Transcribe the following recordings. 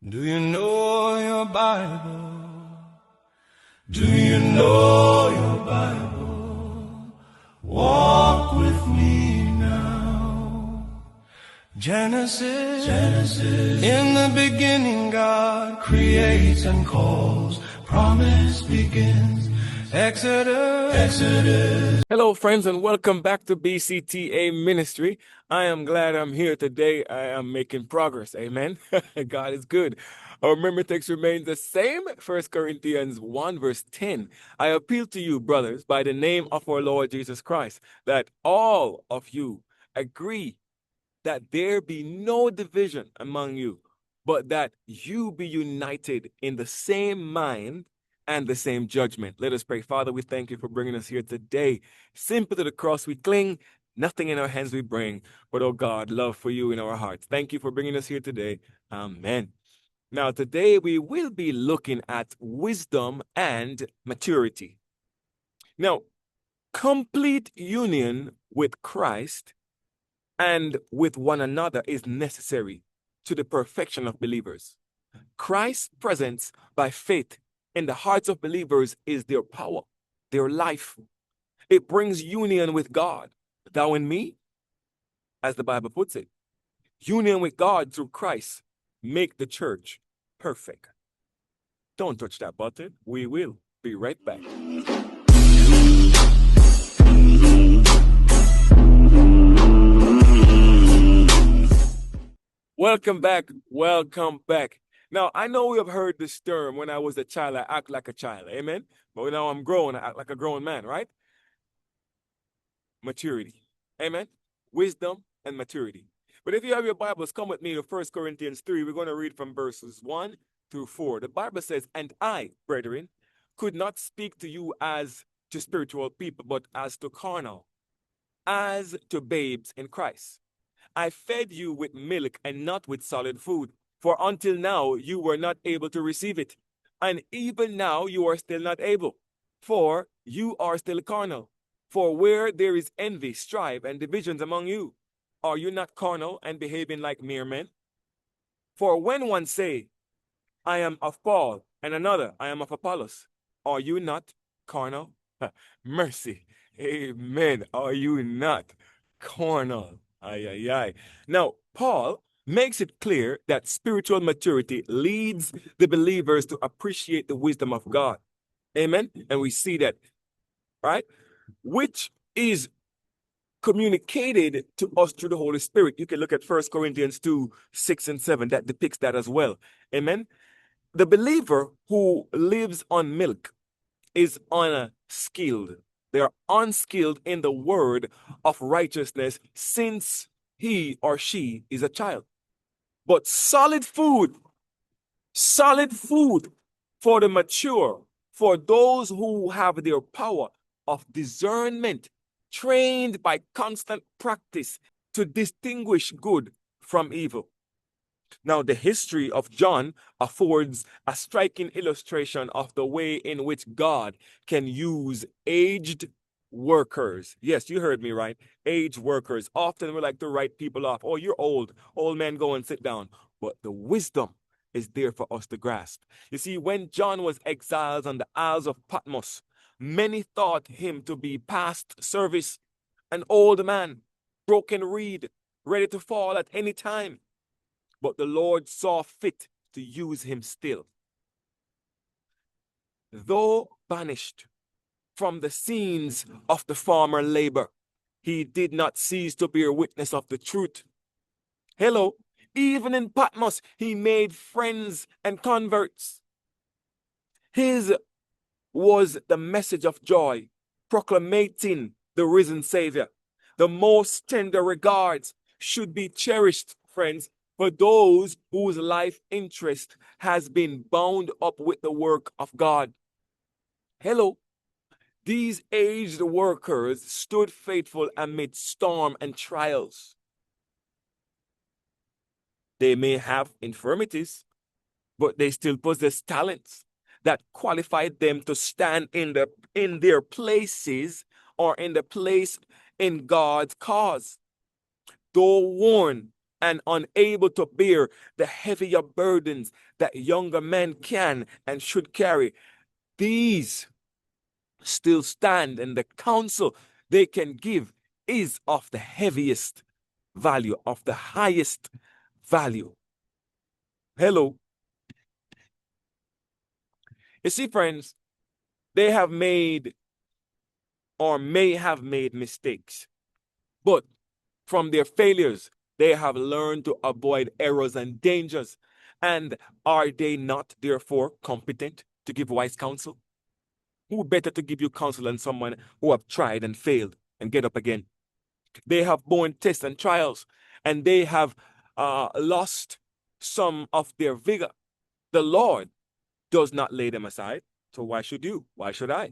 Do you know your Bible? Do you know your Bible? Walk with me now. Genesis. In the beginning God creates and calls. Promise begins. Exodus. Hello, friends, and welcome back to BCTA Ministry. I am glad I'm here today. I am making progress. Amen. God is good. Our memory text remains the same. 1 Corinthians 1, verse 10. I appeal to you, brothers, by the name of our Lord Jesus Christ, that all of you agree that there be no division among you, but that you be united in the same mind and the same judgment. Let us pray. Father, we thank you for bringing us here today. Simple to the cross we cling, nothing in our hands we bring, but, oh God, love for you in our hearts. Thank you for bringing us here today. Amen. Now, today we will be looking at wisdom and maturity. Now, complete union with Christ and with one another is necessary to the perfection of believers. Christ's presence by faith in the hearts of believers is their power, their life. It brings union with God. Thou and me, as the Bible puts it, union with God through Christ make the church perfect. Don't touch that button. We will be right back. Welcome back. Welcome back. Now, I know we have heard this term, when I was a child, I act like a child. Amen? But now I'm grown, I act like a grown man, right? Maturity. Amen? Wisdom and maturity. But if you have your Bibles, come with me to 1 Corinthians 3. We're going to read from verses 1 through 4. The Bible says, "And I, brethren, could not speak to you as to spiritual people, but as to carnal, as to babes in Christ. I fed you with milk and not with solid food, for until now you were not able to receive it. And even now you are still not able, for you are still carnal. For where there is envy, strife, and divisions among you, are you not carnal and behaving like mere men? For when one say, I am of Paul, and another, I am of Apollos, are you not carnal?" Mercy. Amen. Are you not carnal? Ay, ay, ay. Now, Paul makes it clear that spiritual maturity leads the believers to appreciate the wisdom of God. Amen. And we see that, right? Which is communicated to us through the Holy Spirit. You can look at 1 Corinthians 2, 6 and 7. That depicts that as well. Amen. The believer who lives on milk is unskilled. They are unskilled in the word of righteousness since he or she is a child. But solid food for the mature, for those who have their power of discernment, trained by constant practice to distinguish good from evil. Now, the history of John affords a striking illustration of the way in which God can use aged workers. Yes, you heard me right. Aged workers. Often we like to write people off. Oh, you're old. Old man, go and sit down. But the wisdom is there for us to grasp. You see, when John was exiled on the Isles of Patmos, many thought him to be past service, an old man, broken reed, ready to fall at any time. But the Lord saw fit to use him still. Though banished from the scenes of the former labor, he did not cease to bear witness of the truth. Hello, even in Patmos, he made friends and converts. His was the message of joy, proclamating the risen Savior. The most tender regards should be cherished, friends, for those whose life interest has been bound up with the work of God. Hello. These aged workers stood faithful amid storm and trials. They may have infirmities, but they still possess talents that qualified them to stand in their places, or in the place in God's cause. Though worn and unable to bear the heavier burdens that younger men can and should carry, these still stand, and the counsel they can give is of the heaviest value, of the highest value. Hello. You see, friends, they have made or may have made mistakes, but from their failures, they have learned to avoid errors and dangers. And are they not, therefore, competent to give wise counsel? Who better to give you counsel than someone who have tried and failed and get up again? They have borne tests and trials, and they have lost some of their vigor. The Lord does not lay them aside, so why should you? Why should I?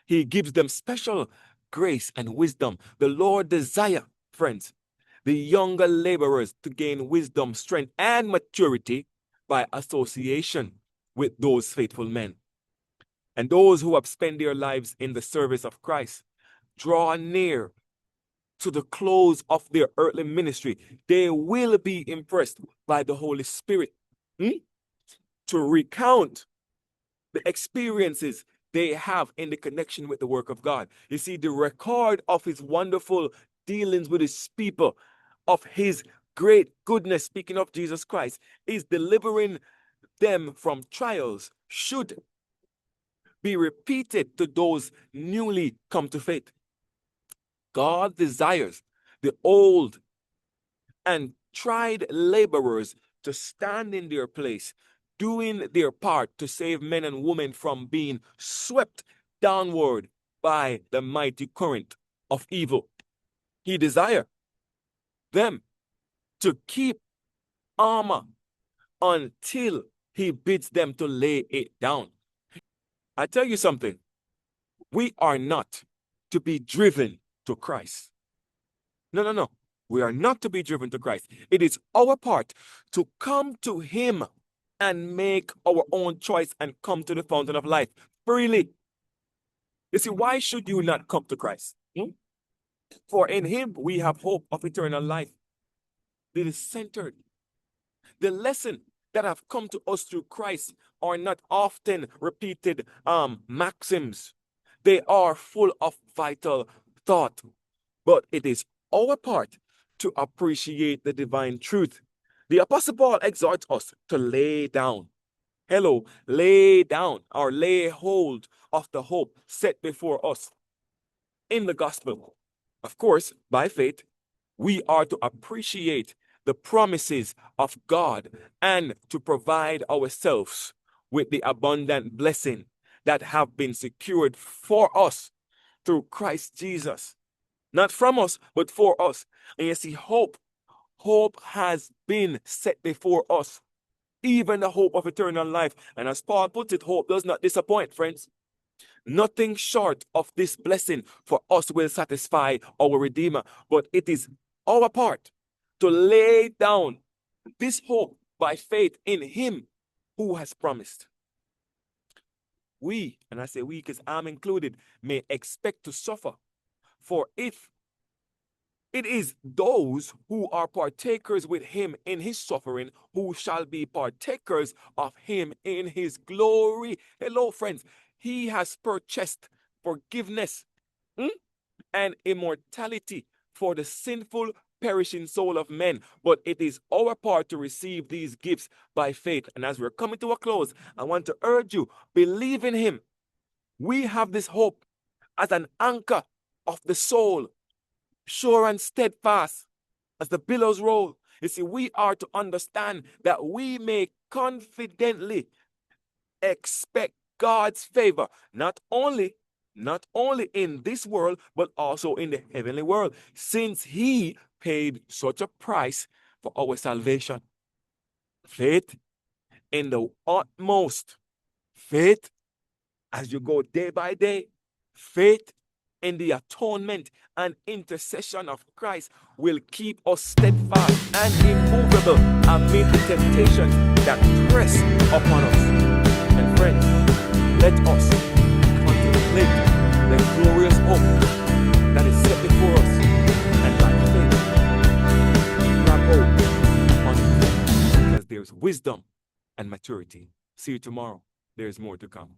He gives them special grace and wisdom. The Lord desires, friends, the younger laborers to gain wisdom, strength, and maturity by association with those faithful men. And those who have spent their lives in the service of Christ draw near to the close of their earthly ministry. They will be impressed by the Holy Spirit to recount the experiences they have in the connection with the work of God. You see, the record of his wonderful dealings with his people, of his great goodness, speaking of Jesus Christ, is delivering them from trials, should be repeated to those newly come to faith. God desires the old and tried laborers to stand in their place, doing their part to save men and women from being swept downward by the mighty current of evil. He desires them to keep armor until he bids them to lay it down. I tell you something, we are not to be driven to Christ. No. We are not to be driven to Christ. It is our part to come to him and make our own choice and come to the fountain of life freely. You see, why should you not come to Christ? For in him we have hope of eternal life. It is centered. The lesson that have come to us through Christ are not often repeated maxims. They are full of vital thought. But it is our part to appreciate the divine truth. The Apostle Paul exhorts us to lay down. Lay down or lay hold of the hope set before us in the gospel. Of course, by faith, we are to appreciate the promises of God and to provide ourselves with the abundant blessing that have been secured for us through Christ Jesus. Not from us, but for us. And you see, hope has been set before us, even the hope of eternal life. And as Paul puts it, hope does not disappoint, friends. Nothing short of this blessing for us will satisfy our Redeemer, but it is our part to lay down this hope by faith in him who has promised. We, and I say we because I'm included, may expect to suffer. For if it is those who are partakers with him in his suffering who shall be partakers of him in his glory. Hello, friends. He has purchased forgiveness and immortality for the sinful, perishing soul of men. But it is our part to receive these gifts by faith. And as we're coming to a close, I want to urge you, believe in him. We have this hope as an anchor of the soul, sure and steadfast as the billows roll. You see, we are to understand that we may confidently expect God's favor, not only in this world, but also in the heavenly world, since he paid such a price for our salvation. Faith in the utmost, faith as you go day by day, faith in the atonement and intercession of Christ will keep us steadfast and immovable amid the temptation that press upon us. And friends, let us contemplate the glorious hope that is set before us, and by faith grab hold requires wisdom and maturity. See you tomorrow. There's more to come.